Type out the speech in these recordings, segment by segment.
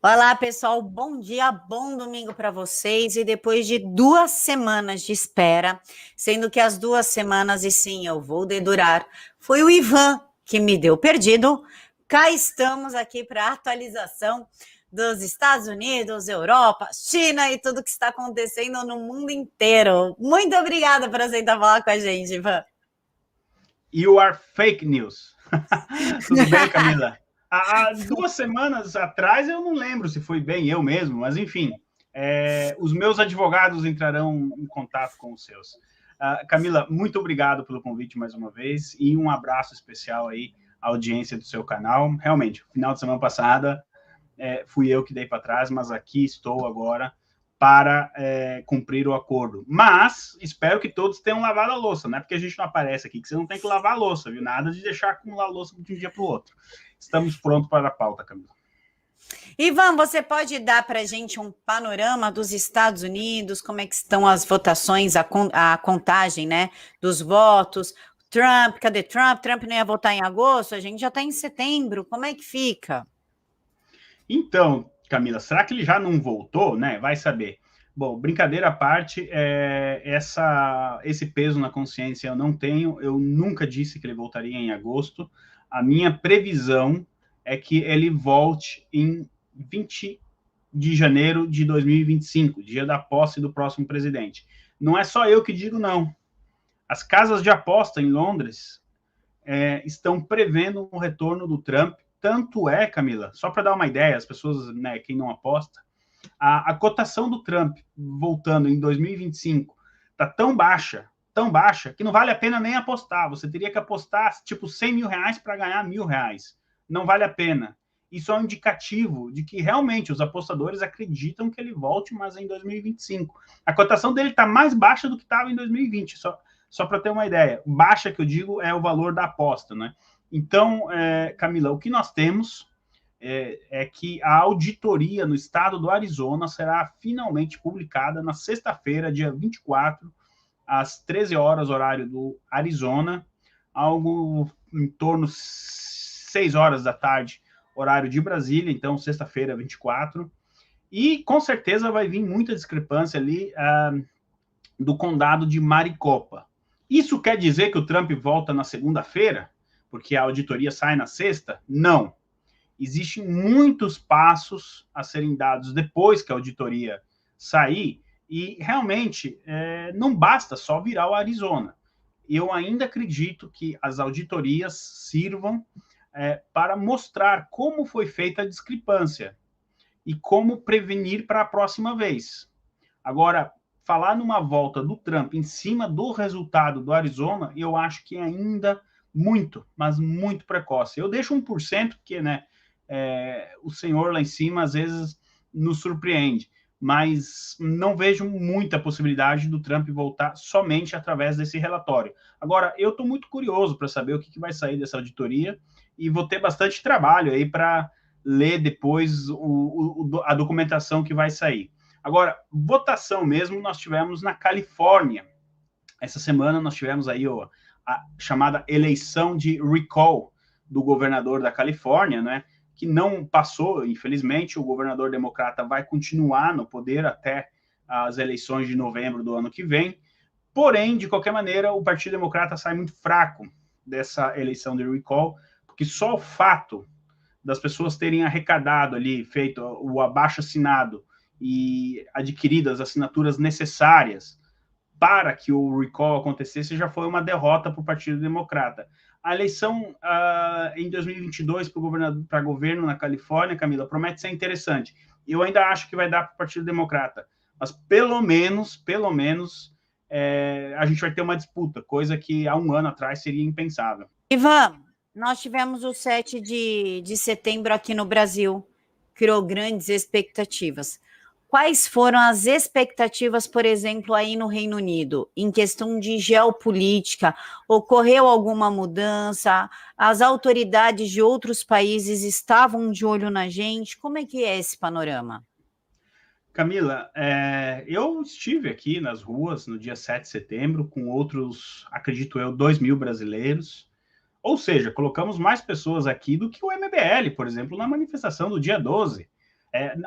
Olá, pessoal. Bom dia, bom domingo para vocês. E depois de 2 semanas de espera, sendo que as 2 semanas, e sim, eu vou dedurar, foi o Ivan que me deu perdido. Cá estamos aqui para a atualização dos Estados Unidos, Europa, China e tudo que está acontecendo no mundo inteiro. Muito obrigada por aceitar falar com a gente, Ivan. You are fake news. Tudo bem, Camila? Há 2 semanas atrás, eu não lembro se foi bem eu mesmo, mas enfim, os meus advogados entrarão em contato com os seus. Camila, muito obrigado pelo convite mais uma vez e um abraço especial aí à audiência do seu canal. Realmente, final de semana passada fui eu que dei para trás, mas aqui estou agora para cumprir o acordo. Mas espero que todos tenham lavado a louça, não é porque a gente não aparece aqui que você não tem que lavar a louça, viu? Nada de deixar acumular a louça de um dia para o outro. Estamos prontos para a pauta, Camila. Ivan, você pode dar para a gente um panorama dos Estados Unidos, como é que estão as votações, a contagem, né, dos votos? Trump, cadê Trump? Trump não ia votar em agosto, a gente já está em setembro, como é que fica? Então, Camila, será que ele já não voltou, né? Vai saber. Bom, brincadeira à parte, esse peso na consciência eu não tenho, eu nunca disse que ele voltaria em agosto. A minha previsão é que ele volte em 20 de janeiro de 2025, dia da posse do próximo presidente. Não é só eu que digo, não. As casas de aposta em Londres estão prevendo um retorno do Trump. Tanto é, Camila, só para dar uma ideia, as pessoas, né, quem não aposta, a cotação do Trump voltando em 2025 está tão baixa, que não vale a pena nem apostar. Você teria que apostar tipo 100 mil reais para ganhar R$ 1.000. Não vale a pena. Isso é um indicativo de que realmente os apostadores acreditam que ele volte, mas em 2025. A cotação dele está mais baixa do que estava em 2020, só para ter uma ideia. Baixa, que eu digo, é o valor da aposta, né? Então, Camila, o que nós temos é que a auditoria no estado do Arizona será finalmente publicada na sexta-feira, dia 24, às 13 horas, horário do Arizona, algo em torno de 6 horas da tarde, horário de Brasília, então sexta-feira, 24. E com certeza vai vir muita discrepância ali do condado de Maricopa. Isso quer dizer que o Trump volta na segunda-feira? Porque a auditoria sai na sexta? Não. Existem muitos passos a serem dados depois que a auditoria sair, e realmente não basta só virar o Arizona. Eu ainda acredito que as auditorias sirvam para mostrar como foi feita a discrepância e como prevenir para a próxima vez. Agora, falar numa volta do Trump em cima do resultado do Arizona, eu acho que é ainda muito, mas muito precoce. Eu deixo 1%, porque, né, o senhor lá em cima às vezes nos surpreende, mas não vejo muita possibilidade do Trump voltar somente através desse relatório. Agora, eu estou muito curioso para saber o que vai sair dessa auditoria e vou ter bastante trabalho aí para ler depois a documentação que vai sair. Agora, votação mesmo nós tivemos na Califórnia. Essa semana nós tivemos aí a chamada eleição de recall do governador da Califórnia, né? Que não passou, infelizmente. O governador democrata vai continuar no poder até as eleições de novembro do ano que vem. Porém, de qualquer maneira, o Partido Democrata sai muito fraco dessa eleição de recall, porque só o fato das pessoas terem arrecadado ali, feito o abaixo-assinado e adquiridas as assinaturas necessárias para que o recall acontecesse, já foi uma derrota para o Partido Democrata. A eleição em 2022 para governo na Califórnia, Camila, promete ser interessante. Eu ainda acho que vai dar para o Partido Democrata, mas pelo menos, a gente vai ter uma disputa, coisa que há um ano atrás seria impensável. Ivan, nós tivemos o 7 de setembro aqui no Brasil, criou grandes expectativas. Quais foram as expectativas, por exemplo, aí no Reino Unido, em questão de geopolítica? Ocorreu alguma mudança? As autoridades de outros países estavam de olho na gente? Como é que é esse panorama? Camila, eu estive aqui nas ruas no dia 7 de setembro com outros, acredito eu, 2.000 brasileiros. Ou seja, colocamos mais pessoas aqui do que o MBL, por exemplo, na manifestação do dia 12.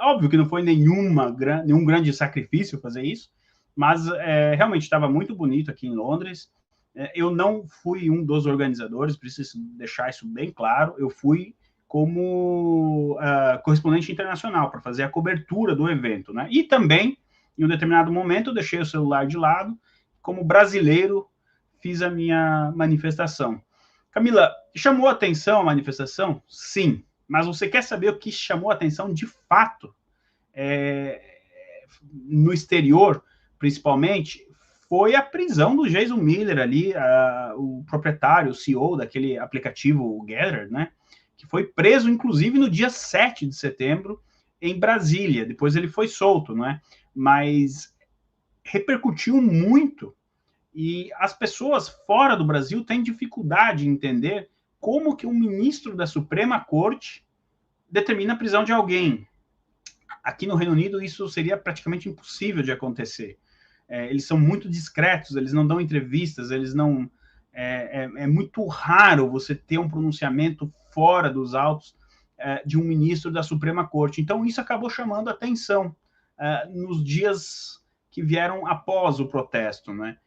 Óbvio que não foi nenhum grande sacrifício fazer isso, mas realmente estava muito bonito aqui em Londres. Eu não fui um dos organizadores, preciso deixar isso bem claro. Eu fui como correspondente internacional para fazer a cobertura do evento, né? E também, em um determinado momento, eu deixei o celular de lado. Como brasileiro, fiz a minha manifestação. Camila, chamou a atenção a manifestação? Sim. Mas você quer saber o que chamou a atenção de fato no exterior, principalmente, foi a prisão do Jason Miller ali, o proprietário, o CEO daquele aplicativo Gather, né? Que foi preso, inclusive, no dia 7 de setembro, em Brasília. Depois ele foi solto, né? Mas repercutiu muito e as pessoas fora do Brasil têm dificuldade em entender como que um ministro da Suprema Corte determina a prisão de alguém. Aqui no Reino Unido isso seria praticamente impossível de acontecer. Eles são muito discretos, eles não dão entrevistas, eles não... É muito raro você ter um pronunciamento fora dos autos de um ministro da Suprema Corte. Então isso acabou chamando atenção nos dias que vieram após o protesto, né?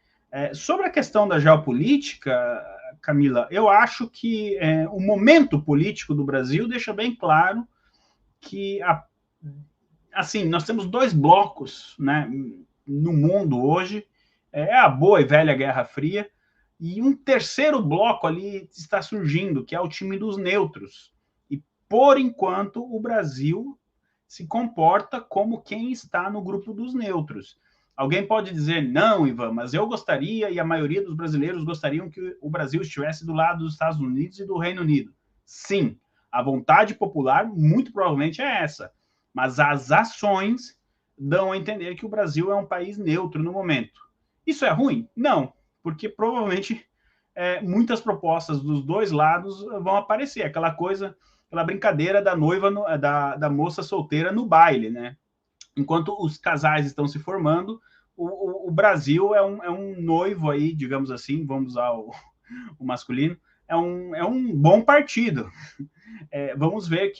Sobre a questão da geopolítica, Camila, eu acho que o momento político do Brasil deixa bem claro que, assim, nós temos dois blocos, né, no mundo hoje, a boa e velha Guerra Fria, e um terceiro bloco ali está surgindo, que é o time dos neutros. E, por enquanto, o Brasil se comporta como quem está no grupo dos neutros. Alguém pode dizer, não, Ivan, mas eu gostaria, e a maioria dos brasileiros gostariam que o Brasil estivesse do lado dos Estados Unidos e do Reino Unido. Sim, a vontade popular muito provavelmente é essa, mas as ações dão a entender que o Brasil é um país neutro no momento. Isso é ruim? Não, porque provavelmente muitas propostas dos dois lados vão aparecer, aquela brincadeira da noiva, da moça solteira no baile, né? Enquanto os casais estão se formando, o Brasil é um noivo aí, digamos assim, vamos usar o masculino, é um bom partido. Vamos ver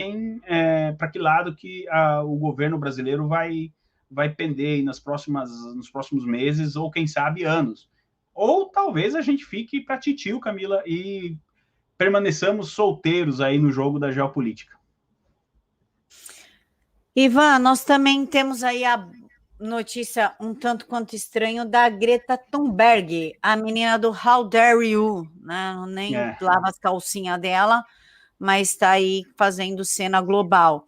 para que lado que o governo brasileiro vai pender nos próximos meses, ou quem sabe anos. Ou talvez a gente fique para titio, Camila, e permaneçamos solteiros aí no jogo da geopolítica. Ivan, nós também temos aí a notícia um tanto quanto estranho da Greta Thunberg, a menina do How Dare You, né? Nem lava as calcinhas dela, mas está aí fazendo cena global.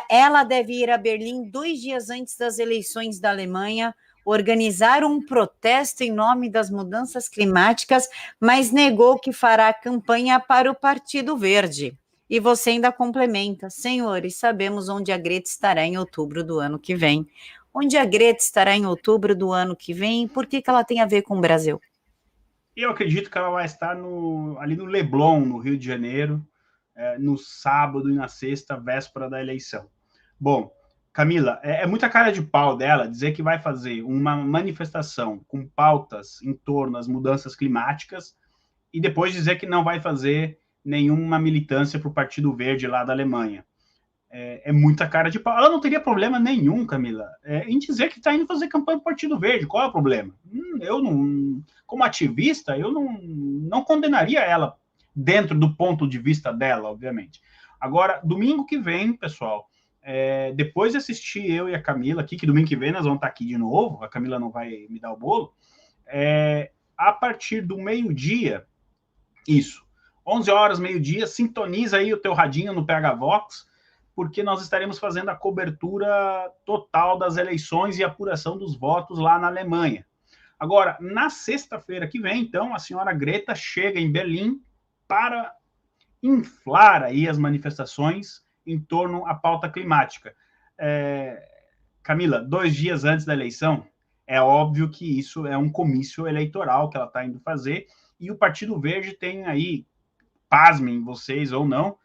Ela deve ir a Berlim 2 dias antes das eleições da Alemanha, organizar um protesto em nome das mudanças climáticas, mas negou que fará campanha para o Partido Verde. E você ainda complementa, senhores, sabemos onde a Greta estará em outubro do ano que vem. Onde a Greta estará em outubro do ano que vem? Por que ela tem a ver com o Brasil? Eu acredito que ela vai estar ali no Leblon, no Rio de Janeiro, no sábado e na sexta, véspera da eleição. Bom, Camila, é muita cara de pau dela dizer que vai fazer uma manifestação com pautas em torno das mudanças climáticas e depois dizer que não vai fazer nenhuma militância para o Partido Verde lá da Alemanha. Muita cara de pau. Ela não teria problema nenhum, Camila, em dizer que está indo fazer campanha para o Partido Verde. Qual é o problema? Eu não, como ativista, eu não condenaria ela dentro do ponto de vista dela, obviamente. Agora, domingo que vem, pessoal, depois de assistir eu e a Camila aqui, que domingo que vem nós vamos estar aqui de novo, a Camila não vai me dar o bolo, a partir do meio-dia, 11 horas, meio-dia, sintoniza aí o teu radinho no PH Vox, porque nós estaremos fazendo a cobertura total das eleições e apuração dos votos lá na Alemanha. Agora, na sexta-feira que vem, então, a senhora Greta chega em Berlim para inflar aí as manifestações em torno à pauta climática. Camila, 2 dias antes da eleição, é óbvio que isso é um comício eleitoral que ela está indo fazer, e o Partido Verde tem aí, pasmem vocês ou não,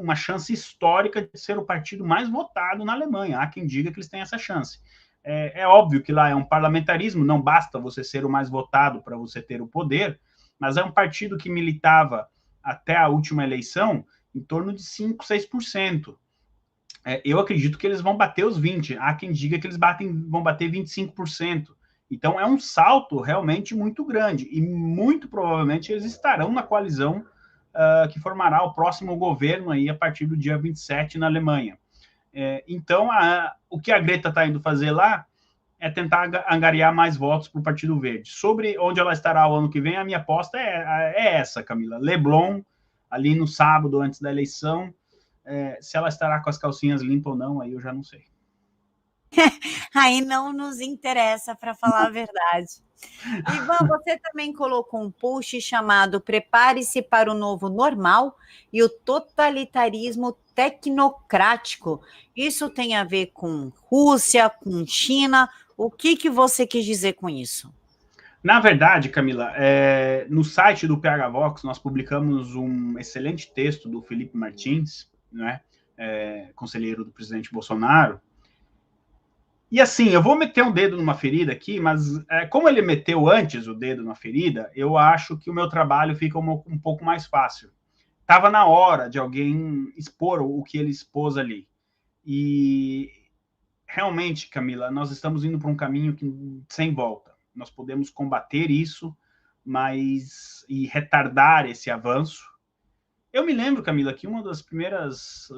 uma chance histórica de ser o partido mais votado na Alemanha. Há quem diga que eles têm essa chance. É óbvio que lá é um parlamentarismo, não basta você ser o mais votado para você ter o poder, mas é um partido que militava até a última eleição em torno de 5%, 6%. eu acredito que eles vão bater os 20%. Há quem diga que eles vão bater 25%. Então, é um salto realmente muito grande. E muito provavelmente eles estarão na coalizão que formará o próximo governo aí a partir do dia 27 na Alemanha. Então, o que a Greta está indo fazer lá é tentar angariar mais votos para o Partido Verde. Sobre onde ela estará o ano que vem, a minha aposta é essa, Camila. Leblon, ali no sábado, antes da eleição. Se ela estará com as calcinhas limpas ou não, aí eu já não sei. Aí não nos interessa, para falar a verdade. Ivan, você também colocou um post chamado Prepare-se para o Novo Normal e o Totalitarismo Tecnocrático. Isso tem a ver com Rússia, com China? O que você quis dizer com isso? Na verdade, Camila, no site do PH Vox nós publicamos um excelente texto do Felipe Martins, né, conselheiro do presidente Bolsonaro. E assim, eu vou meter um dedo numa ferida aqui, mas como ele meteu antes o dedo na ferida, eu acho que o meu trabalho fica um pouco mais fácil. Estava na hora de alguém expor o que ele expôs ali. E realmente, Camila, nós estamos indo para um caminho sem volta. Nós podemos combater isso, e retardar esse avanço. Eu me lembro, Camila, que uma das primeiras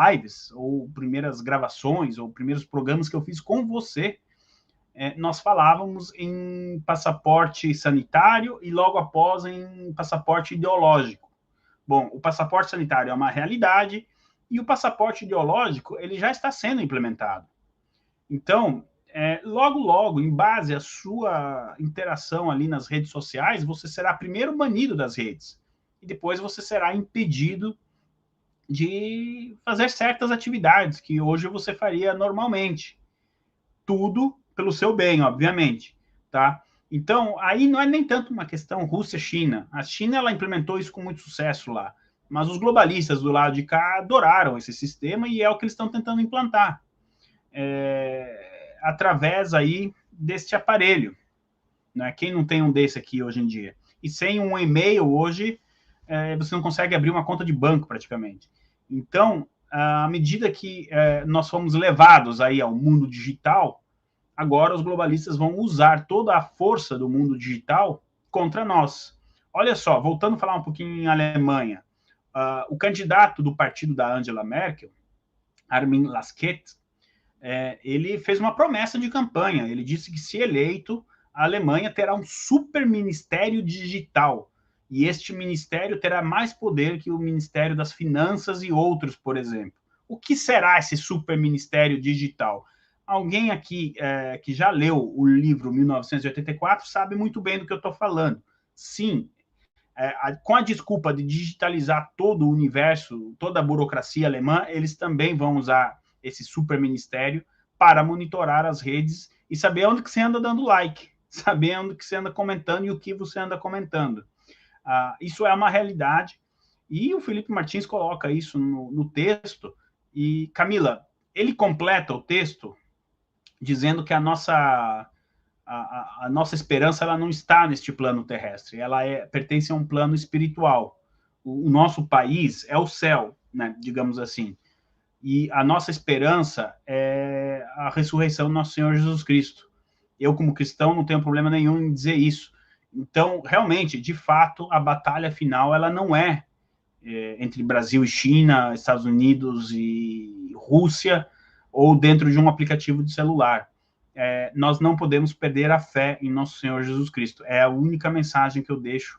lives, ou primeiras gravações, ou primeiros programas que eu fiz com você, nós falávamos em passaporte sanitário e logo após em passaporte ideológico. Bom, o passaporte sanitário é uma realidade e o passaporte ideológico ele já está sendo implementado. Então, logo, em base à sua interação ali nas redes sociais, você será primeiro banido das redes e depois você será impedido de fazer certas atividades que hoje você faria normalmente. Tudo pelo seu bem, obviamente, tá? Então, aí não é nem tanto uma questão Rússia-China. A China, ela implementou isso com muito sucesso lá, mas os globalistas do lado de cá adoraram esse sistema e é o que eles estão tentando implantar. Através aí deste aparelho, né? Quem não tem um desse aqui hoje em dia? E sem um e-mail hoje, você não consegue abrir uma conta de banco praticamente. Então, à medida que nós fomos levados aí ao mundo digital, agora os globalistas vão usar toda a força do mundo digital contra nós. Olha só, voltando a falar um pouquinho em Alemanha, o candidato do partido da Angela Merkel, Armin Laschet, ele fez uma promessa de campanha. Ele disse que, se eleito, a Alemanha terá um super ministério digital. E este ministério terá mais poder que o Ministério das Finanças e outros, por exemplo. O que será esse super ministério digital? Alguém aqui que já leu o livro 1984 sabe muito bem do que eu estou falando. Sim, com a desculpa de digitalizar todo o universo, toda a burocracia alemã, eles também vão usar esse super ministério para monitorar as redes e saber onde que você anda dando like, saber onde que você anda comentando e o que você anda comentando. Isso é uma realidade e o Felipe Martins coloca isso no texto. E, Camila, ele completa o texto dizendo que a nossa esperança ela não está neste plano terrestre, ela pertence a um plano espiritual. O nosso país é o céu, né, digamos assim. E a nossa esperança é a ressurreição do nosso Senhor Jesus Cristo. Eu, como cristão, não tenho problema nenhum em dizer isso. Então, realmente, de fato, a batalha final ela não é entre Brasil e China, Estados Unidos e Rússia, ou dentro de um aplicativo de celular. Nós não podemos perder a fé em nosso Senhor Jesus Cristo. É a única mensagem que eu deixo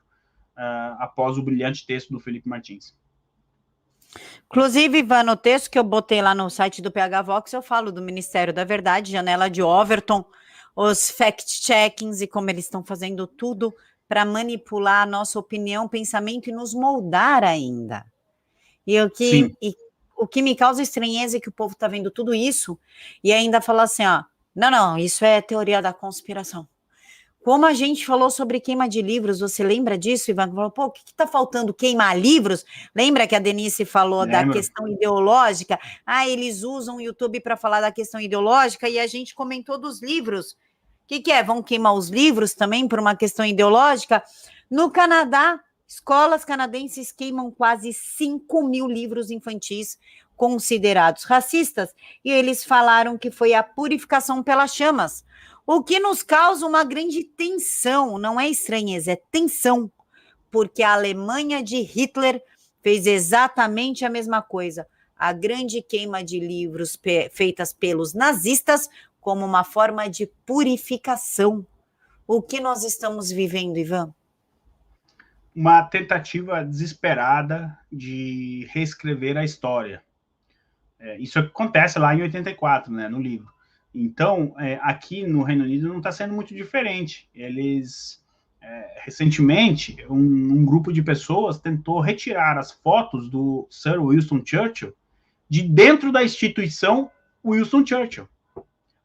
após o brilhante texto do Felipe Martins. Inclusive, Ivan, no texto que eu botei lá no site do PH Vox, eu falo do Ministério da Verdade, janela de Overton, os fact-checkings e como eles estão fazendo tudo para manipular a nossa opinião, pensamento e nos moldar ainda. E o que me causa estranheza é que o povo está vendo tudo isso e ainda fala assim, não, isso é teoria da conspiração. Como a gente falou sobre queima de livros, você lembra disso, Ivan? Falou, o que está faltando? Queimar livros? Lembra que a Denise falou da questão ideológica? Eles usam o YouTube para falar da questão ideológica e a gente comentou dos livros. O que é? Vão queimar os livros também por uma questão ideológica? No Canadá, escolas canadenses queimam quase 5 mil livros infantis considerados racistas, e eles falaram que foi a purificação pelas chamas, o que nos causa uma grande tensão, não é estranheza, é tensão, porque a Alemanha de Hitler fez exatamente a mesma coisa, a grande queima de livros feitas pelos nazistas como uma forma de purificação. O que nós estamos vivendo, Ivan? Uma tentativa desesperada de reescrever a história. Isso acontece lá em 84, né, no livro. Então, aqui no Reino Unido não está sendo muito diferente. Eles, recentemente, um grupo de pessoas tentou retirar as fotos do Sir Winston Churchill de dentro da instituição Winston Churchill.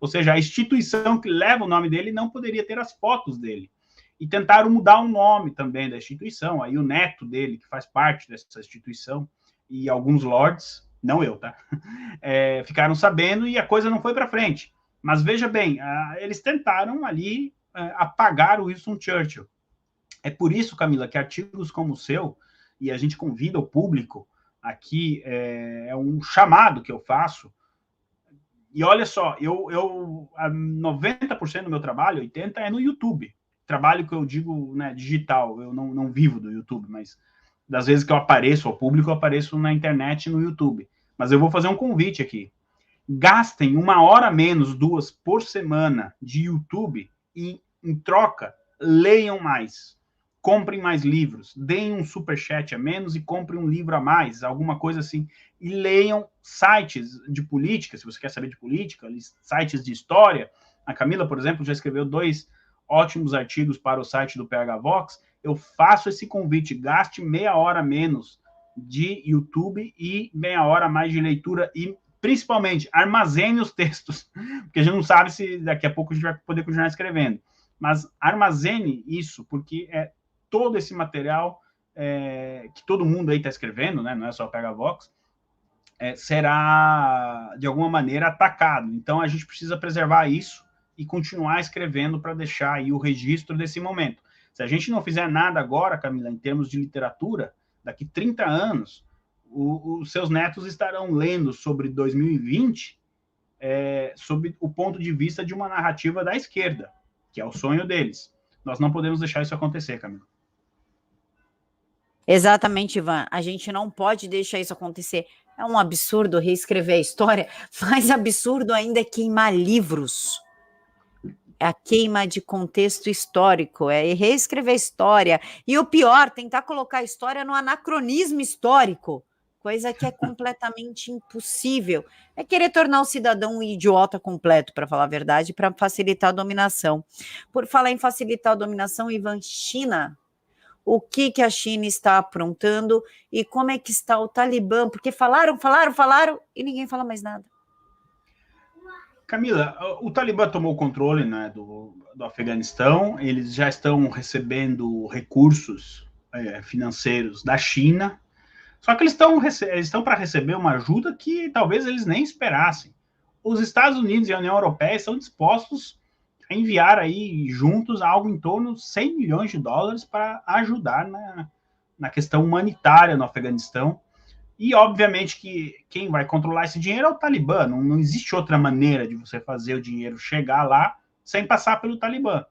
Ou seja, a instituição que leva o nome dele não poderia ter as fotos dele. E tentaram mudar o nome também da instituição. Aí o neto dele, que faz parte dessa instituição, e alguns lords, não eu, tá? Ficaram sabendo e a coisa não foi para frente. Mas veja bem, eles tentaram ali apagar o Winston Churchill. É por isso, Camila, que artigos como o seu, e a gente convida o público aqui, é um chamado que eu faço. E olha só, 90% do meu trabalho, 80%, é no YouTube. Trabalho que eu digo, né, digital, eu não vivo do YouTube, mas das vezes que eu apareço ao público, eu apareço na internet e no YouTube. Mas eu vou fazer um convite aqui. Gastem 1 hora menos, 2 por semana de YouTube e, em troca, leiam mais. Comprem mais livros, deem um superchat a menos e comprem um livro a mais, alguma coisa assim. E leiam sites de política, se você quer saber de política, sites de história. A Camila, por exemplo, já escreveu 2 ótimos artigos para o site do PH Vox. Eu faço esse convite, gaste 1/2 hora menos de YouTube e 1/2 hora a mais de leitura e, principalmente, armazene os textos, porque a gente não sabe se daqui a pouco a gente vai poder continuar escrevendo. Mas armazene isso, porque todo esse material que todo mundo aí está escrevendo, né, não é só o PH Vox, será, de alguma maneira, atacado. Então, a gente precisa preservar isso e continuar escrevendo para deixar aí o registro desse momento. Se a gente não fizer nada agora, Camila, em termos de literatura, daqui 30 anos, os seus netos estarão lendo sobre 2020 sob o ponto de vista de uma narrativa da esquerda, que é o sonho deles. Nós não podemos deixar isso acontecer, Camila. Exatamente, Ivan. A gente não pode deixar isso acontecer. É um absurdo reescrever a história, mais absurdo ainda é queimar livros. É a queima de contexto histórico, é reescrever a história. E o pior, tentar colocar a história no anacronismo histórico, coisa que é completamente impossível. É querer tornar o cidadão um idiota completo, para falar a verdade, para facilitar a dominação. Por falar em facilitar a dominação, Ivan, China, o que a China está aprontando e como é que está o Talibã, porque falaram e ninguém fala mais nada. Camila, o Talibã tomou o controle, né, do Afeganistão, eles já estão recebendo recursos financeiros da China, só que eles estão para receber uma ajuda que talvez eles nem esperassem. Os Estados Unidos e a União Europeia estão dispostos a enviar aí juntos algo em torno de 100 milhões de dólares para ajudar na questão humanitária no Afeganistão. E, obviamente, que quem vai controlar esse dinheiro é o Talibã. Não existe outra maneira de você fazer o dinheiro chegar lá sem passar pelo Talibã.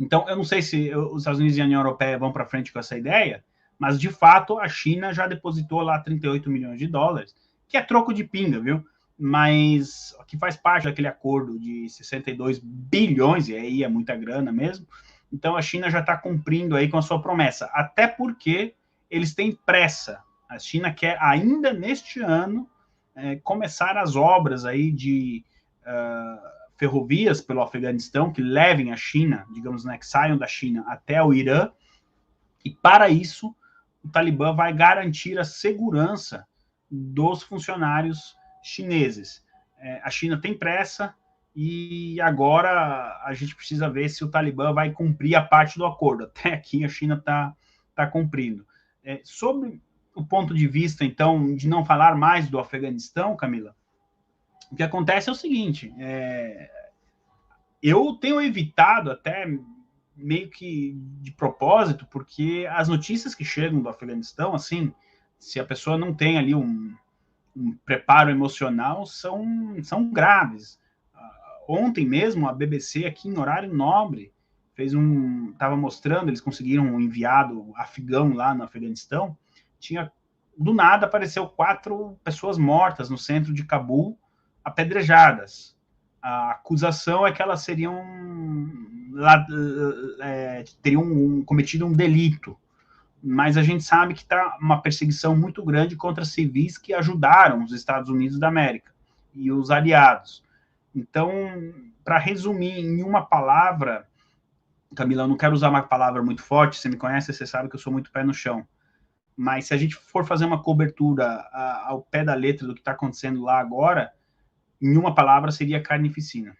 Então, eu não sei se os Estados Unidos e a União Europeia vão para frente com essa ideia, mas, de fato, a China já depositou lá 38 milhões de dólares, que é troco de pinga, viu? Mas que faz parte daquele acordo de 62 bilhões, e aí é muita grana mesmo. Então, a China já está cumprindo aí com a sua promessa, até porque eles têm pressa. A China quer, ainda neste ano, começar as obras aí de ferrovias pelo Afeganistão, que levem a China, digamos, né, que saiam da China até o Irã, e para isso, o Talibã vai garantir a segurança dos funcionários chineses. A China tem pressa, e agora a gente precisa ver se o Talibã vai cumprir a parte do acordo. Até aqui a China está cumprindo. Sobre o ponto de vista, então, de não falar mais do Afeganistão, Camila, o que acontece é o seguinte, eu tenho evitado até meio que de propósito, porque as notícias que chegam do Afeganistão, assim, se a pessoa não tem ali um um preparo emocional são graves. Ontem mesmo, a BBC, aqui em horário nobre, estava mostrando, eles conseguiram um enviado afegão lá no Afeganistão, do nada apareceu 4 pessoas mortas no centro de Cabul, apedrejadas. A acusação é que elas teriam cometido um delito, mas a gente sabe que está uma perseguição muito grande contra civis que ajudaram os Estados Unidos da América e os aliados. Então, para resumir em uma palavra, Camila, eu não quero usar uma palavra muito forte, você me conhece, você sabe que eu sou muito pé no chão, mas se a gente for fazer uma cobertura ao pé da letra do que está acontecendo lá agora, em uma palavra seria carnificina.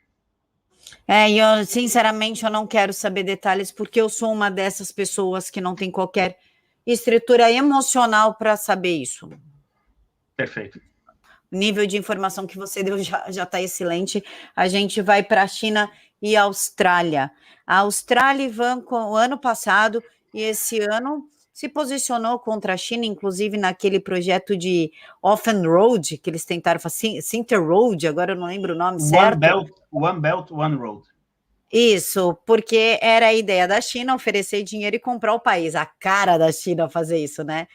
E eu, sinceramente, eu não quero saber detalhes, porque eu sou uma dessas pessoas que não tem qualquer estrutura emocional para saber isso. Perfeito. O nível de informação que você deu já está excelente. A gente vai para a China e a Austrália. A Austrália, Ivan, o ano passado e esse ano se posicionou contra a China, inclusive naquele projeto de Off-Road, que eles tentaram fazer, Center Road, agora eu não lembro o nome certo. One Belt, One Road. Isso, porque era a ideia da China oferecer dinheiro e comprar o país, a cara da China fazer isso, né?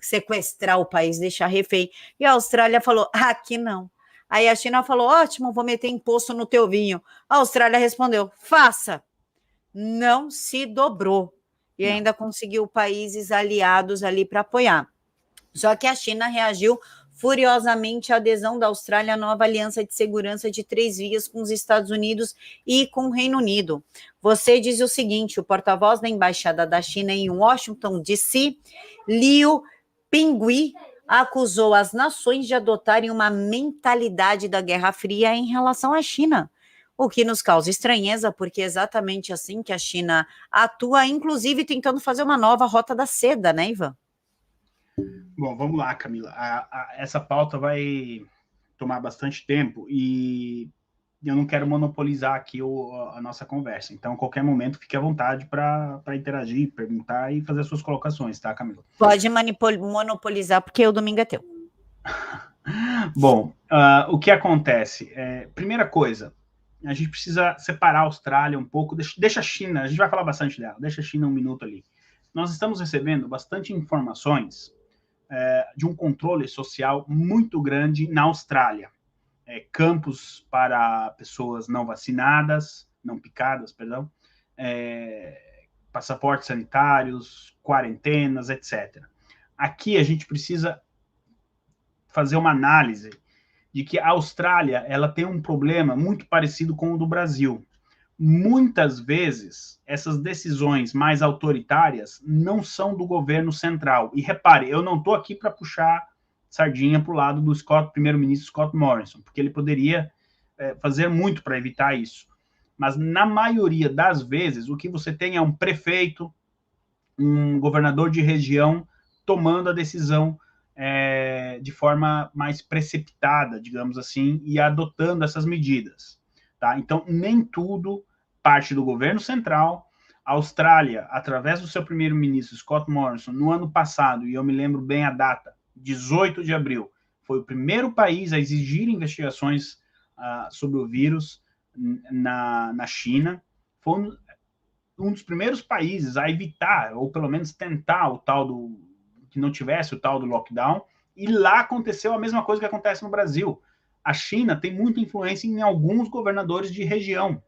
Sequestrar o país, deixar refém. E a Austrália falou, aqui não. Aí a China falou, ótimo, vou meter imposto no teu vinho. A Austrália respondeu, faça. Não se dobrou. E ainda conseguiu países aliados ali para apoiar. Só que a China reagiu furiosamente à adesão da Austrália à nova aliança de segurança de 3 vias com os Estados Unidos e com o Reino Unido. Você diz o seguinte, o porta-voz da Embaixada da China em Washington, D.C., Liu Pingui, acusou as nações de adotarem uma mentalidade da Guerra Fria em relação à China, o que nos causa estranheza, porque é exatamente assim que a China atua, inclusive tentando fazer uma nova rota da seda, né, Ivan? Bom, vamos lá, Camila. Essa pauta vai tomar bastante tempo e eu não quero monopolizar aqui a nossa conversa. Então, a qualquer momento, fique à vontade para interagir, perguntar e fazer suas colocações, tá, Camila? Pode monopolizar, porque o domingo é teu. Bom, o que acontece? Primeira coisa, a gente precisa separar a Austrália um pouco, deixa a China, a gente vai falar bastante dela, deixa a China um minuto ali. Nós estamos recebendo bastante informações de um controle social muito grande na Austrália. Campos para pessoas não vacinadas, não picadas, perdão, passaportes sanitários, quarentenas, etc. Aqui a gente precisa fazer uma análise de que a Austrália ela tem um problema muito parecido com o do Brasil. Muitas vezes, essas decisões mais autoritárias não são do governo central. E repare, eu não estou aqui para puxar sardinha para o lado do primeiro-ministro Scott Morrison, porque ele poderia fazer muito para evitar isso. Mas, na maioria das vezes, o que você tem é um prefeito, um governador de região tomando a decisão de forma mais precipitada, digamos assim, e adotando essas medidas. Tá? Então, nem tudo parte do governo central. A Austrália, através do seu primeiro-ministro, Scott Morrison, no ano passado, e eu me lembro bem a data, 18 de abril, foi o primeiro país a exigir investigações sobre o vírus na China. Foi um dos primeiros países a evitar, ou pelo menos tentar que não tivesse o tal do lockdown, e lá aconteceu a mesma coisa que acontece no Brasil. A China tem muita influência em alguns governadores de região.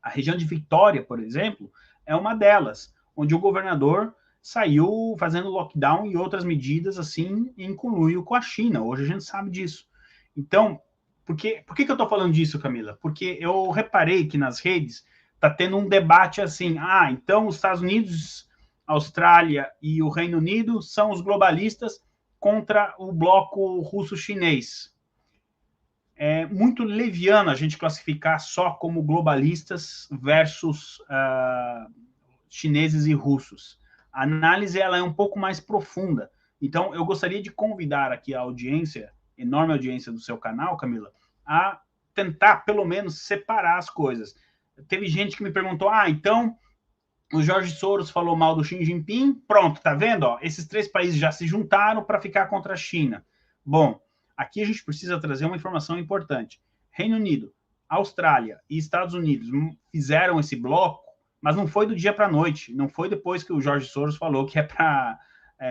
A região de Vitória, por exemplo, é uma delas, onde o governador saiu fazendo lockdown e outras medidas assim em conluio com a China. Hoje a gente sabe disso. Então, por que eu estou falando disso, Camila? Porque eu reparei que nas redes está tendo um debate assim, então os Estados Unidos, a Austrália e o Reino Unido são os globalistas contra o bloco russo-chinês. É muito leviano a gente classificar só como globalistas versus chineses e russos. A análise ela é um pouco mais profunda. Então, eu gostaria de convidar aqui a audiência, enorme audiência do seu canal, Camila, a tentar, pelo menos, separar as coisas. Teve gente que me perguntou, então o Jorge Soros falou mal do Xi Jinping, pronto, tá vendo? Esses 3 países já se juntaram para ficar contra a China. Bom, aqui a gente precisa trazer uma informação importante. Reino Unido, Austrália e Estados Unidos fizeram esse bloco, mas não foi do dia para a noite, não foi depois que o Jorge Soros falou que é para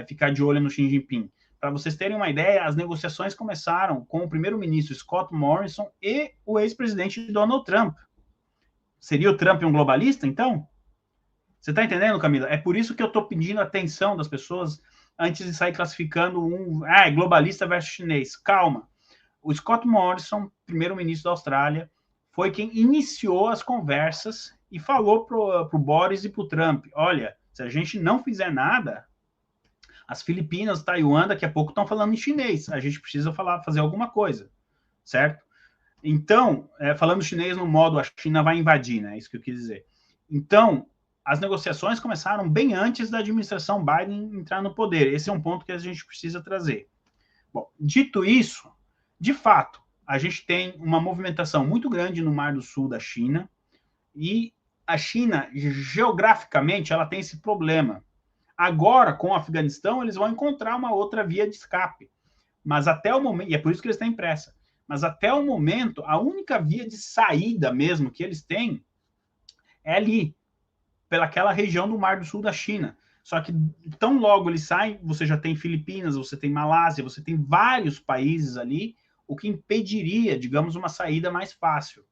ficar de olho no Xi Jinping. Para vocês terem uma ideia, as negociações começaram com o primeiro-ministro Scott Morrison e o ex-presidente Donald Trump. Seria o Trump um globalista, então? Você está entendendo, Camila? É por isso que eu estou pedindo a atenção das pessoas antes de sair classificando globalista versus chinês. Calma. O Scott Morrison, primeiro-ministro da Austrália, foi quem iniciou as conversas e falou para o Boris e para o Trump, olha, se a gente não fizer nada, as Filipinas, Taiwan, daqui a pouco estão falando em chinês, a gente precisa fazer alguma coisa, certo? Então, falando chinês no modo a China vai invadir, né? É isso que eu quis dizer. Então, as negociações começaram bem antes da administração Biden entrar no poder. Esse é um ponto que a gente precisa trazer. Bom, dito isso, de fato, a gente tem uma movimentação muito grande no Mar do Sul da China, e a China, geograficamente, ela tem esse problema. Agora, com o Afeganistão, eles vão encontrar uma outra via de escape. Mas até o momento, e é por isso que eles têm pressa, mas até o momento, a única via de saída mesmo que eles têm é ali, pelaquela região do Mar do Sul da China. Só que tão logo eles saem, você já tem Filipinas, você tem Malásia, você tem vários países ali, o que impediria, digamos, uma saída mais fácil.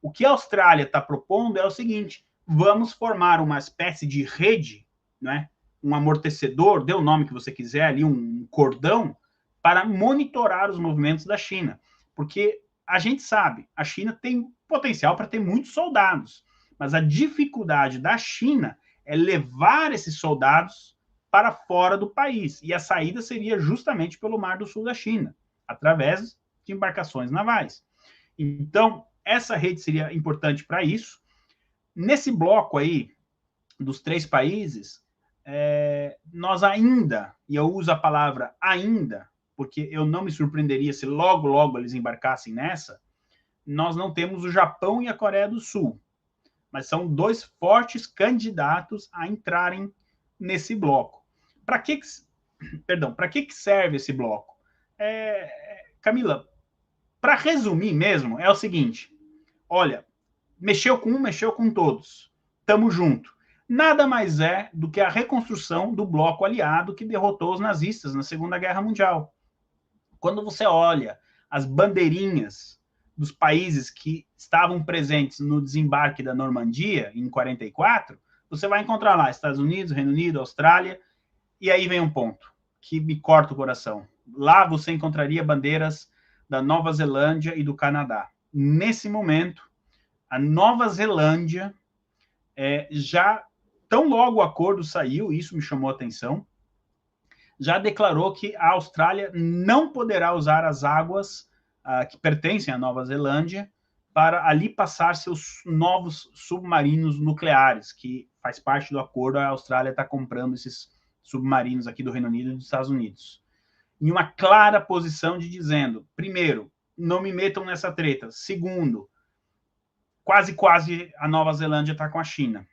O que a Austrália está propondo é o seguinte, vamos formar uma espécie de rede, né? Um amortecedor, dê o nome que você quiser ali, um cordão, para monitorar os movimentos da China. Porque a gente sabe, a China tem potencial para ter muitos soldados, mas a dificuldade da China é levar esses soldados para fora do país. E a saída seria justamente pelo Mar do Sul da China, através de embarcações navais. Então, essa rede seria importante para isso. Nesse bloco aí, dos 3 países, nós ainda, e eu uso a palavra ainda, porque eu não me surpreenderia se logo, logo eles embarcassem nessa, nós não temos o Japão e a Coreia do Sul. Mas são 2 fortes candidatos a entrarem nesse bloco. Para que serve esse bloco? Camila, para resumir mesmo, é o seguinte, olha, mexeu com um, mexeu com todos, tamo junto. Nada mais é do que a reconstrução do bloco aliado que derrotou os nazistas na Segunda Guerra Mundial. Quando você olha as bandeirinhas dos países que estavam presentes no desembarque da Normandia, em 44, você vai encontrar lá Estados Unidos, Reino Unido, Austrália, e aí vem um ponto que me corta o coração. Lá você encontraria bandeiras da Nova Zelândia e do Canadá. Nesse momento, a Nova Zelândia já, tão logo o acordo saiu, isso me chamou a atenção, já declarou que a Austrália não poderá usar as águas que pertencem à Nova Zelândia para ali passar seus novos submarinos nucleares, que faz parte do acordo, a Austrália está comprando esses submarinos aqui do Reino Unido e dos Estados Unidos. Em uma clara posição de dizendo, primeiro, não me metam nessa treta. Segundo, quase a Nova Zelândia está com a China.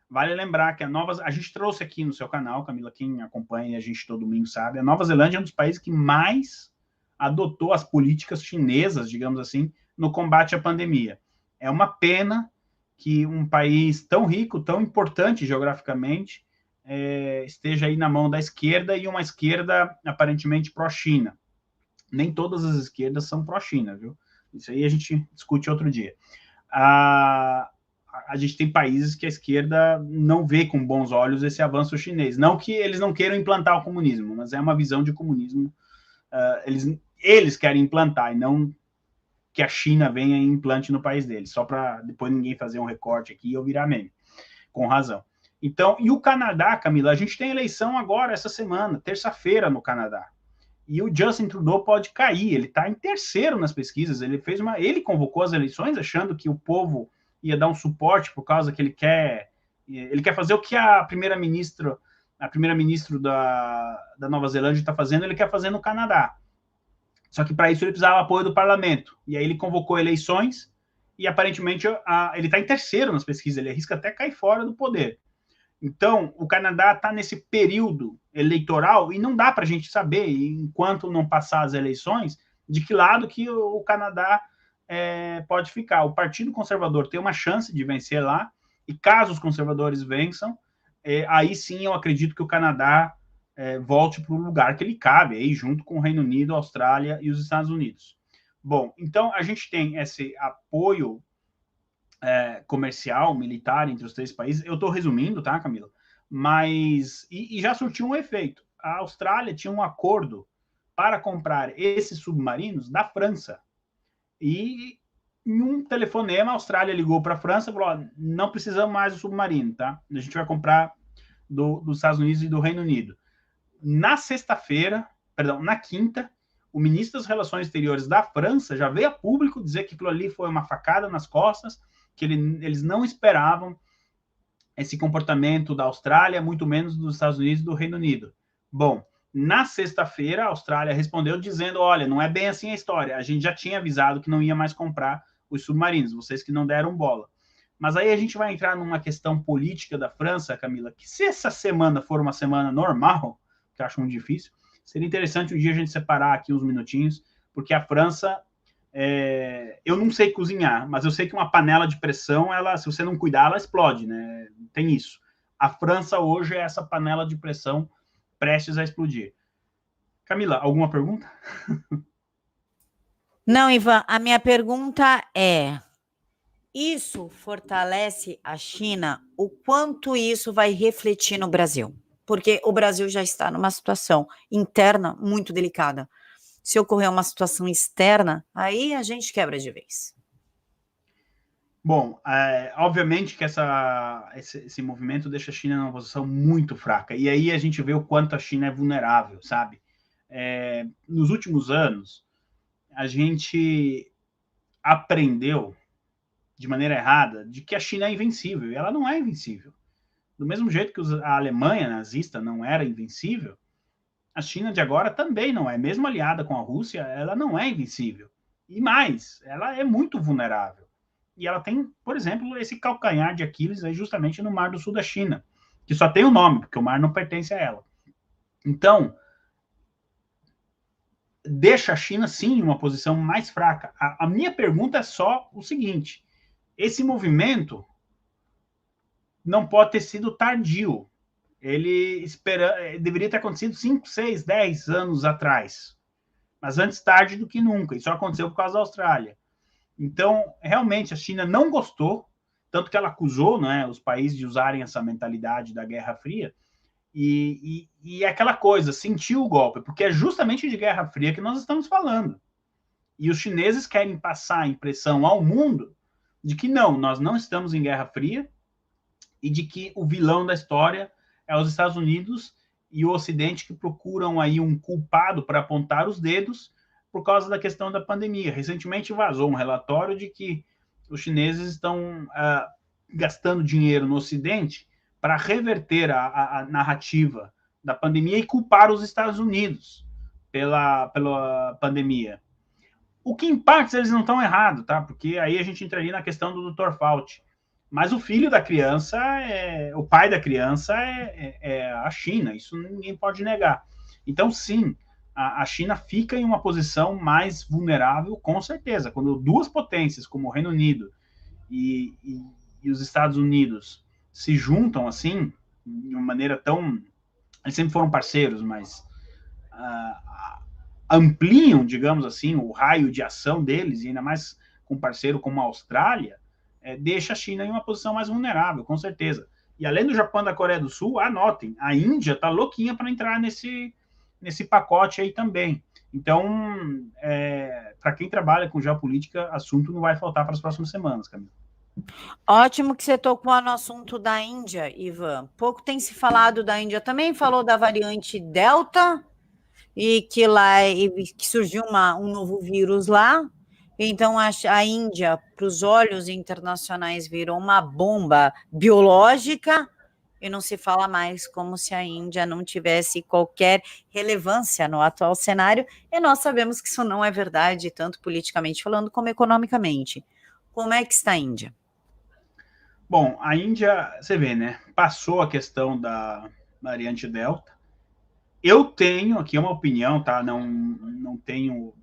Vale lembrar que a gente trouxe aqui no seu canal, Camila, quem acompanha a gente todo domingo sabe, a Nova Zelândia é um dos países que mais adotou as políticas chinesas, digamos assim, no combate à pandemia. É uma pena que um país tão rico, tão importante geograficamente, esteja aí na mão da esquerda, e uma esquerda aparentemente pró-China. Nem todas as esquerdas são pró-China, viu? Isso aí a gente discute outro dia. A gente tem países que a esquerda não vê com bons olhos esse avanço chinês. Não que eles não queiram implantar o comunismo, mas é uma visão de comunismo. Eles querem implantar, e não que a China venha e implante no país deles, só para depois ninguém fazer um recorte aqui e eu virar meme. Com razão. Então, e o Canadá, Camila? A gente tem eleição agora, essa semana, terça-feira no Canadá. E o Justin Trudeau pode cair, ele está em terceiro nas pesquisas, ele convocou as eleições achando que o povo ia dar um suporte por causa que ele quer fazer o que a primeira-ministra da Nova Zelândia está fazendo, ele quer fazer no Canadá. Só que para isso ele precisava apoio do parlamento. E aí ele convocou eleições e aparentemente ele está em terceiro nas pesquisas, ele arrisca até cair fora do poder. Então, o Canadá está nesse período eleitoral e não dá para a gente saber, enquanto não passar as eleições, de que lado que o Canadá pode ficar. O Partido Conservador tem uma chance de vencer lá, e caso os conservadores vençam, aí sim eu acredito que o Canadá volte para o lugar que ele cabe, aí junto com o Reino Unido, a Austrália e os Estados Unidos. Bom, então a gente tem esse apoio comercial, militar entre os três países. Eu estou resumindo, tá, Camila? Mas e já surtiu um efeito. A Austrália tinha um acordo para comprar esses submarinos da França. E em um telefonema, a Austrália ligou para a França e falou: não precisamos mais do submarino, tá? A gente vai comprar dos Estados Unidos e do Reino Unido. Na sexta-feira, perdão, na quinta, o ministro das Relações Exteriores da França já veio a público dizer que aquilo ali foi uma facada nas costas, que eles não esperavam esse comportamento da Austrália, muito menos dos Estados Unidos e do Reino Unido. Bom, na sexta-feira, a Austrália respondeu dizendo: olha, não é bem assim a história, a gente já tinha avisado que não ia mais comprar os submarinos, vocês que não deram bola. Mas aí a gente vai entrar numa questão política da França, Camila, que se essa semana for uma semana normal, que eu acho muito difícil, seria interessante um dia a gente separar aqui uns minutinhos, porque a França, eu não sei cozinhar, mas eu sei que uma panela de pressão, se você não cuidar, ela explode, né? Tem isso. A França hoje é essa panela de pressão prestes a explodir. Camila, alguma pergunta? Não, Ivan, a minha pergunta é: isso fortalece a China? O quanto isso vai refletir no Brasil? Porque o Brasil já está numa situação interna muito delicada. Se ocorrer uma situação externa, aí a gente quebra de vez. Bom, obviamente que esse movimento deixa a China numa posição muito fraca. E aí a gente vê o quanto a China é vulnerável, sabe? Nos últimos anos, a gente aprendeu de maneira errada de que a China é invencível. E ela não é invencível. Do mesmo jeito que a Alemanha nazista não era invencível, a China de agora também não é. Mesmo aliada com a Rússia, ela não é invencível. E mais, ela é muito vulnerável. E ela tem, por exemplo, esse calcanhar de Aquiles aí justamente no Mar do Sul da China, que só tem o nome, porque o mar não pertence a ela. Então, deixa a China, sim, em uma posição mais fraca. A minha pergunta é só o seguinte: esse movimento não pode ter sido tardio. Ele deveria ter acontecido 5, 6, 10 anos atrás. Mas antes tarde do que nunca. Isso aconteceu por causa da Austrália. Então, realmente, a China não gostou, tanto que ela acusou, né, os países de usarem essa mentalidade da Guerra Fria, e é aquela coisa, sentiu o golpe, porque é justamente de Guerra Fria que nós estamos falando. E os chineses querem passar a impressão ao mundo de que não, nós não estamos em Guerra Fria, e de que o vilão da história é os Estados Unidos e o Ocidente, que procuram aí um culpado para apontar os dedos por causa da questão da pandemia. Recentemente vazou um relatório de que os chineses estão gastando dinheiro no Ocidente para reverter a narrativa da pandemia e culpar os Estados Unidos pela pandemia. O que, em partes, eles não estão errados, tá? Porque aí a gente entraria na questão do Dr. Fauci. Mas o filho da criança, o pai da criança é a China, isso ninguém pode negar. Então, sim, a China fica em uma posição mais vulnerável, com certeza. Quando duas potências, como o Reino Unido e os Estados Unidos, se juntam assim, de uma maneira tão... Eles sempre foram parceiros, mas ampliam, digamos assim, o raio de ação deles, e ainda mais com um parceiro como a Austrália, deixa a China em uma posição mais vulnerável, com certeza. E além do Japão e da Coreia do Sul, anotem, a Índia está louquinha para entrar nesse pacote aí também. Então, para quem trabalha com geopolítica, assunto não vai faltar para as próximas semanas, Camila. Ótimo que você tocou no assunto da Índia, Ivan. Pouco tem se falado da Índia. Também falou da variante Delta e que lá que surgiu um novo vírus lá. Então, a Índia, para os olhos internacionais, virou uma bomba biológica e não se fala mais como se a Índia não tivesse qualquer relevância no atual cenário. E nós sabemos que isso não é verdade, tanto politicamente falando como economicamente. Como é que está a Índia? Bom, a Índia, você vê, né? Passou a questão da variante Delta. Eu tenho aqui uma opinião, tá? Não tenho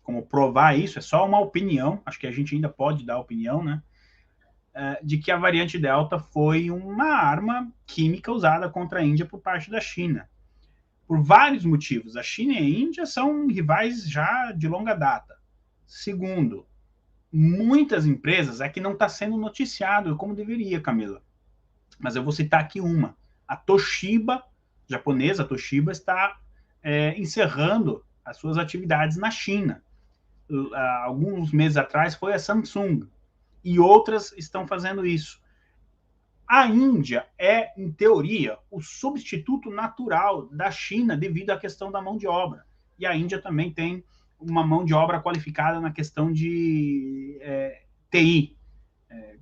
como provar isso, é só uma opinião. Acho que a gente ainda pode dar opinião, né? De que a variante Delta foi uma arma química usada contra a Índia por parte da China. Por vários motivos. A China e a Índia são rivais já de longa data. Segundo, muitas empresas é que não está sendo noticiado como deveria, Camila. Mas eu vou citar aqui uma. A Toshiba, japonesa, a Toshiba, está encerrando as suas atividades na China. Alguns meses atrás foi a Samsung. E outras estão fazendo isso. A Índia é, em teoria, o substituto natural da China devido à questão da mão de obra. E a Índia também tem uma mão de obra qualificada na questão de TI,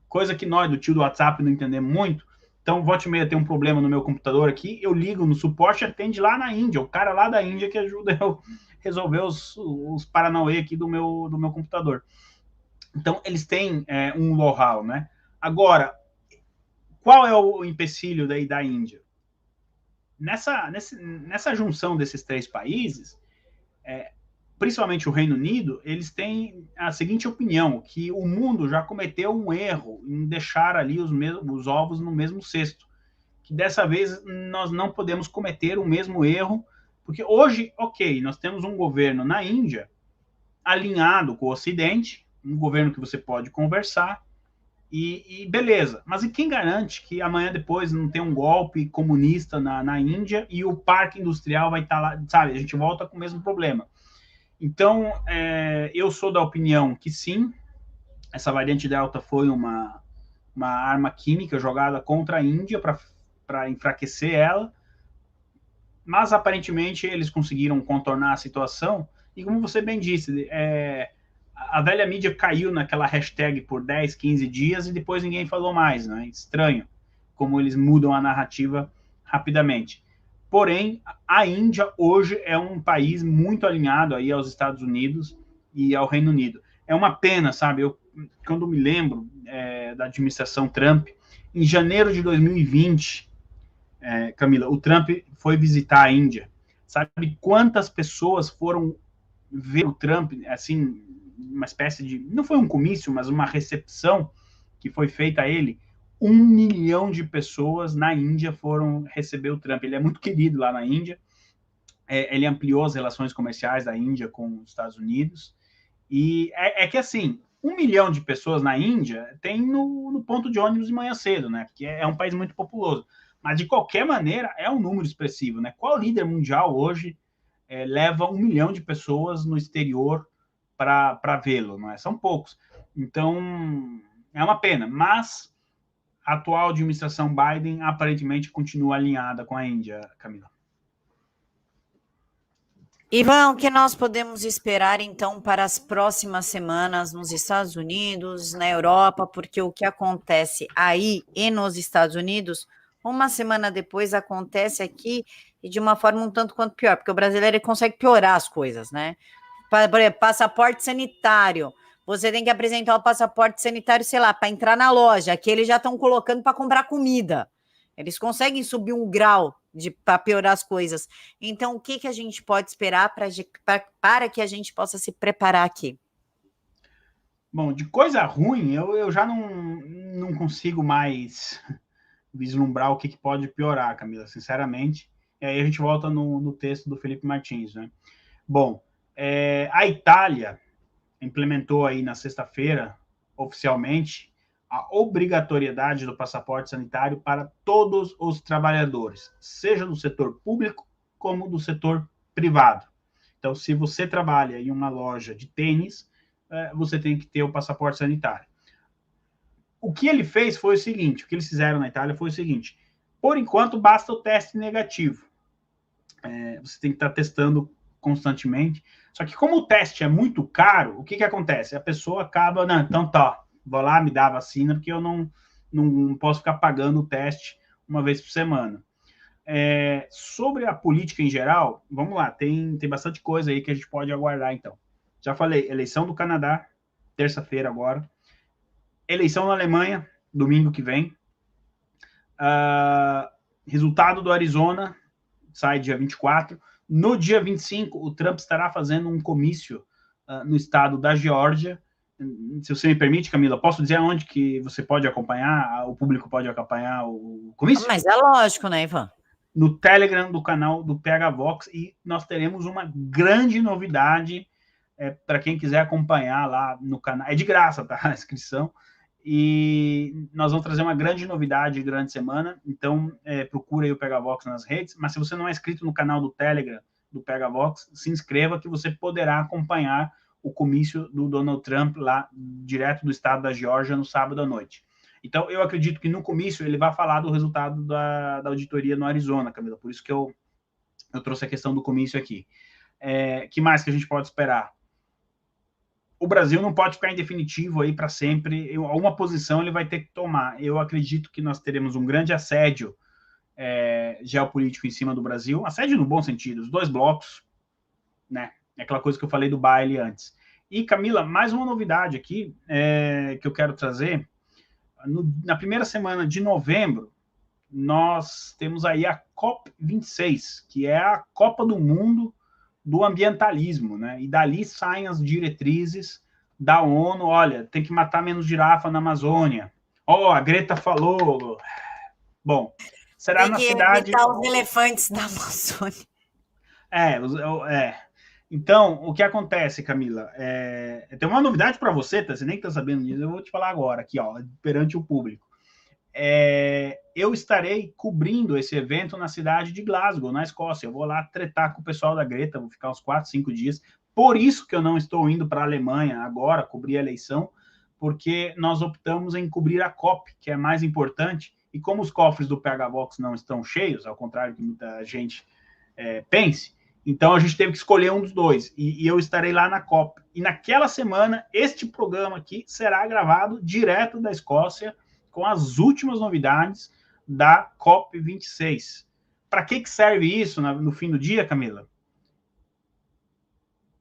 coisa que nós do tio do WhatsApp não entendemos muito. Então, volta e meia tem um problema no meu computador aqui, eu ligo no suporte, atende lá na Índia, o cara lá da Índia que ajuda eu resolver os paranauê aqui do meu computador. Então, eles têm um know-how, né? Agora, qual é o empecilho daí da Índia? Nessa junção desses três países, principalmente o Reino Unido, eles têm a seguinte opinião, que o mundo já cometeu um erro em deixar ali os ovos no mesmo cesto. Que dessa vez nós não podemos cometer o mesmo erro, porque hoje, ok, nós temos um governo na Índia alinhado com o Ocidente, um governo que você pode conversar, e beleza. Mas e quem garante que amanhã depois não tem um golpe comunista na Índia e o parque industrial vai estar lá, sabe? A gente volta com o mesmo problema. Então, eu sou da opinião que sim, essa variante Delta foi uma arma química jogada contra a Índia para enfraquecer ela, mas aparentemente eles conseguiram contornar a situação, e como você bem disse, a velha mídia caiu naquela hashtag por 10, 15 dias e depois ninguém falou mais, né? Estranho como eles mudam a narrativa rapidamente. Porém, a Índia hoje é um país muito alinhado aí aos Estados Unidos e ao Reino Unido. É uma pena, sabe? Quando me lembro da administração Trump, em janeiro de 2020, Camila, o Trump foi visitar a Índia. Sabe quantas pessoas foram ver o Trump, assim, uma espécie de... Não foi um comício, mas uma recepção que foi feita a ele. 1 milhão de pessoas na Índia foram receber o Trump. Ele é muito querido lá na Índia. Ele ampliou as relações comerciais da Índia com os Estados Unidos. E que, assim, 1 milhão de pessoas na Índia tem no ponto de ônibus de manhã cedo, né? Porque é um país muito populoso. Mas, de qualquer maneira, é um número expressivo, né? Qual líder mundial hoje leva 1 milhão de pessoas no exterior para vê-lo, não é? São poucos. Então, é uma pena. Mas a atual administração Biden aparentemente continua alinhada com a Índia, Camila. Ivan, o que nós podemos esperar então para as próximas semanas nos Estados Unidos, na Europa, porque o que acontece aí e nos Estados Unidos, uma semana depois acontece aqui e de uma forma um tanto quanto pior, porque o brasileiro ele consegue piorar as coisas, né? Por exemplo, passaporte sanitário. Você tem que apresentar o passaporte sanitário, sei lá, para entrar na loja. Aqui eles já estão colocando para comprar comida. Eles conseguem subir um grau para piorar as coisas. Então, o que a gente pode esperar para que a gente possa se preparar aqui? Bom, de coisa ruim, eu já não consigo mais vislumbrar o que pode piorar, Camila, sinceramente. E aí a gente volta no texto do Felipe Martins, né? Bom, a Itália implementou aí na sexta-feira, oficialmente, a obrigatoriedade do passaporte sanitário para todos os trabalhadores, seja do setor público como do setor privado. Então, se você trabalha em uma loja de tênis, você tem que ter o passaporte sanitário. O que ele fez foi o seguinte, o que eles fizeram na Itália foi o seguinte, por enquanto basta o teste negativo. Você tem que estar testando constantemente. Só que como o teste é muito caro, o que acontece? A pessoa acaba, não, então tá, vou lá, me dá a vacina, porque eu não posso ficar pagando o teste uma vez por semana. Sobre a política em geral, vamos lá, tem bastante coisa aí que a gente pode aguardar, então. Já falei, eleição do Canadá, terça-feira agora. Eleição na Alemanha, domingo que vem. Resultado do Arizona sai dia 24. No dia 25, o Trump estará fazendo um comício no estado da Geórgia. Se você me permite, Camila, posso dizer onde que você pode acompanhar, o público pode acompanhar o comício? Mas é lógico, né, Ivan? No Telegram do canal do PH Vox, e nós teremos uma grande novidade para quem quiser acompanhar lá no canal. É de graça, tá? A inscrição. E nós vamos trazer uma grande novidade durante a semana, então procura aí o PH Vox nas redes, mas se você não é inscrito no canal do Telegram do PH Vox, se inscreva que você poderá acompanhar o comício do Donald Trump lá, direto do estado da Geórgia, no sábado à noite. Então, eu acredito que no comício ele vai falar do resultado da auditoria no Arizona, Camila, por isso que eu trouxe a questão do comício aqui. Que mais que a gente pode esperar? O Brasil não pode ficar em definitivo aí para sempre, alguma posição ele vai ter que tomar. Eu acredito que nós teremos um grande assédio geopolítico em cima do Brasil, assédio no bom sentido, os dois blocos, né? É aquela coisa que eu falei do baile antes. E, Camila, mais uma novidade aqui que eu quero trazer. Na primeira semana de novembro, nós temos aí a COP26, que é a Copa do Mundo do ambientalismo, né? E dali saem as diretrizes da ONU. Olha, tem que matar menos girafa na Amazônia. A Greta falou. Bom, será tem na que cidade... evitar os elefantes da Amazônia. Então, o que acontece, Camila? Tem uma novidade para você, tá? Você nem está sabendo disso, eu vou te falar agora, aqui, ó, perante o público. Eu estarei cobrindo esse evento na cidade de Glasgow, na Escócia. Eu vou lá tretar com o pessoal da Greta, vou ficar uns 4, 5 dias. Por isso que eu não estou indo para a Alemanha agora, cobrir a eleição, porque nós optamos em cobrir a COP, que é mais importante, e como os cofres do PH Vox não estão cheios, ao contrário do que muita gente pense, então a gente teve que escolher um dos dois, e eu estarei lá na COP. E naquela semana, este programa aqui será gravado direto da Escócia, com as últimas novidades da COP26. Para que serve isso no fim do dia, Camila?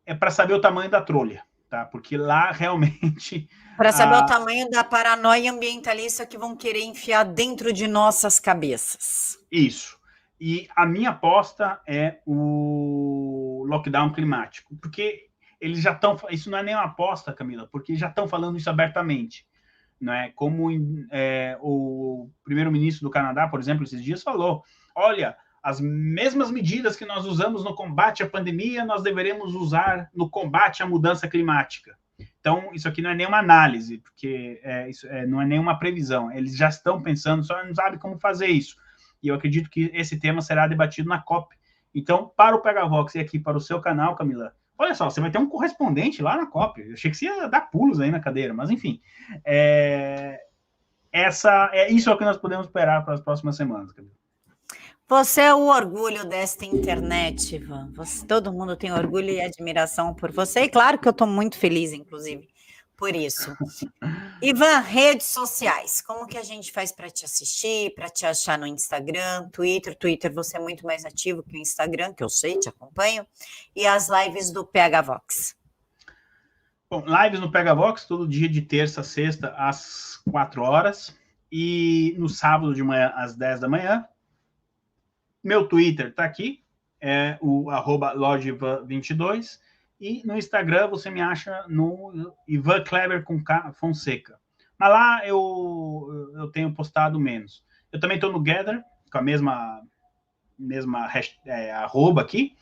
É para saber o tamanho da trolha, tá? Porque lá realmente... Para saber o tamanho da paranoia ambientalista que vão querer enfiar dentro de nossas cabeças. Isso. E a minha aposta é o lockdown climático, porque eles já estão... Isso não é nem uma aposta, Camila, porque já estão falando isso abertamente. Né? Como o primeiro-ministro do Canadá, por exemplo, esses dias falou, olha, as mesmas medidas que nós usamos no combate à pandemia, nós deveremos usar no combate à mudança climática. Então, isso aqui não é nenhuma análise, porque não é nenhuma previsão. Eles já estão pensando, só não sabem como fazer isso. E eu acredito que esse tema será debatido na COP. Então, para o PH Vox e aqui para o seu canal, Camila, olha só, você vai ter um correspondente lá na COP. Eu achei que você ia dar pulos aí na cadeira, mas enfim. Isso é o que nós podemos esperar para as próximas semanas, Camila. Você é o orgulho desta internet, Ivan. Todo mundo tem orgulho e admiração por você. E claro que eu estou muito feliz, inclusive, por isso. Ivan, redes sociais. Como que a gente faz para te assistir, para te achar no Instagram, Twitter? Twitter, você é muito mais ativo que o Instagram, que eu sei, te acompanho. E as lives do PH Vox. Bom, lives no PH Vox, todo dia de terça a sexta, às 4 horas. E no sábado de manhã, às 10 da manhã. Meu Twitter está aqui, é o @lojaivan22. E no Instagram você me acha no Ivan Kleber com K Fonseca. Mas lá eu tenho postado menos. Eu também estou no Gather, com a mesma arroba aqui.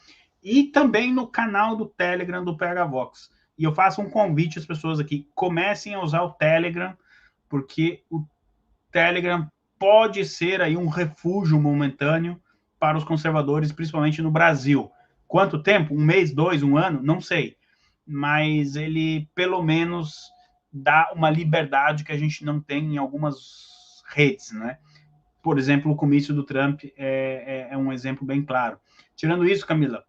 E também no canal do Telegram do PH Vox. E eu faço um convite às pessoas aqui, comecem a usar o Telegram, porque o Telegram pode ser aí um refúgio momentâneo para os conservadores, principalmente no Brasil. Quanto tempo? 1 mês, 2, 1 ano? Não sei. Mas ele, pelo menos, dá uma liberdade que a gente não tem em algumas redes, né? Por exemplo, o comício do Trump é um exemplo bem claro. Tirando isso, Camila,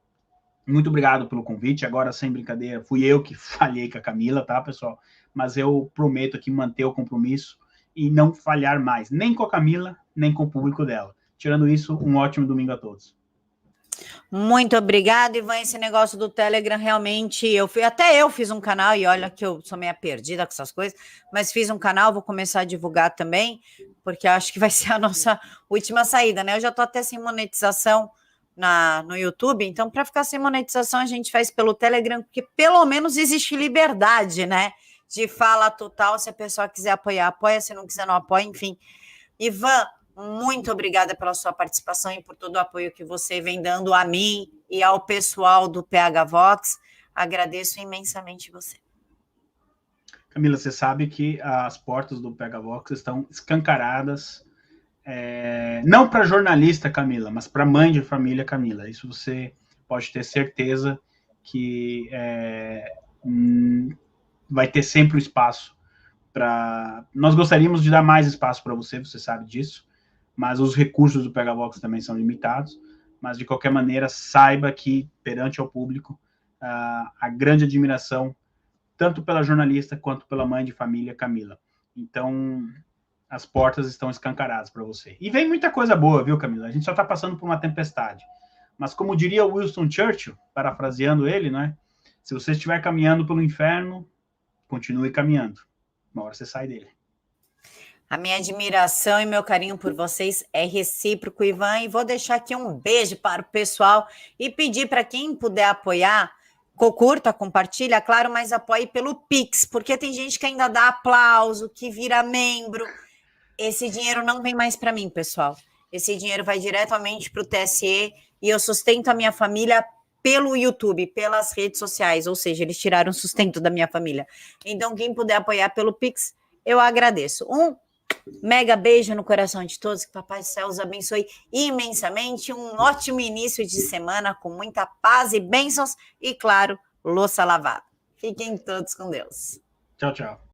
muito obrigado pelo convite. Agora, sem brincadeira, fui eu que falhei com a Camila, tá, pessoal? Mas eu prometo aqui manter o compromisso e não falhar mais, nem com a Camila, nem com o público dela. Tirando isso, um ótimo domingo a todos. Muito obrigada, Ivan. Esse negócio do Telegram, realmente, até eu fiz um canal, e olha que eu sou meio perdida com essas coisas, mas fiz um canal, vou começar a divulgar também, porque eu acho que vai ser a nossa última saída, né? Eu já tô até sem monetização no YouTube, então, para ficar sem monetização, a gente faz pelo Telegram, porque pelo menos existe liberdade, né? De fala total. Se a pessoa quiser apoiar, apoia, se não quiser, não apoia, enfim. Ivan, muito obrigada pela sua participação e por todo o apoio que você vem dando a mim e ao pessoal do PH Vox. Agradeço imensamente você. Camila, você sabe que as portas do PH Vox estão escancaradas, não para jornalista, Camila, mas para mãe de família, Camila. Isso você pode ter certeza que vai ter sempre o espaço para... Nós gostaríamos de dar mais espaço para você, você sabe disso, mas os recursos do PH Vox também são limitados, mas de qualquer maneira, saiba que, perante ao público, a grande admiração, tanto pela jornalista quanto pela mãe de família, Camila. Então, as portas estão escancaradas para você. E vem muita coisa boa, viu, Camila? A gente só está passando por uma tempestade. Mas como diria Winston Churchill, parafraseando ele, né? Se você estiver caminhando pelo inferno, continue caminhando. Uma hora você sai dele. A minha admiração e meu carinho por vocês é recíproco, Ivan, e vou deixar aqui um beijo para o pessoal e pedir para quem puder apoiar, curta, compartilha, claro, mas apoie pelo Pix, porque tem gente que ainda dá aplauso, que vira membro. Esse dinheiro não vem mais para mim, pessoal. Esse dinheiro vai diretamente para o TSE e eu sustento a minha família pelo YouTube, pelas redes sociais, ou seja, eles tiraram o sustento da minha família. Então, quem puder apoiar pelo Pix, eu agradeço. Um mega beijo no coração de todos, que Papai do Céu os abençoe imensamente. Um ótimo início de semana com muita paz e bênçãos e, claro, louça lavada. Fiquem todos com Deus. Tchau, tchau.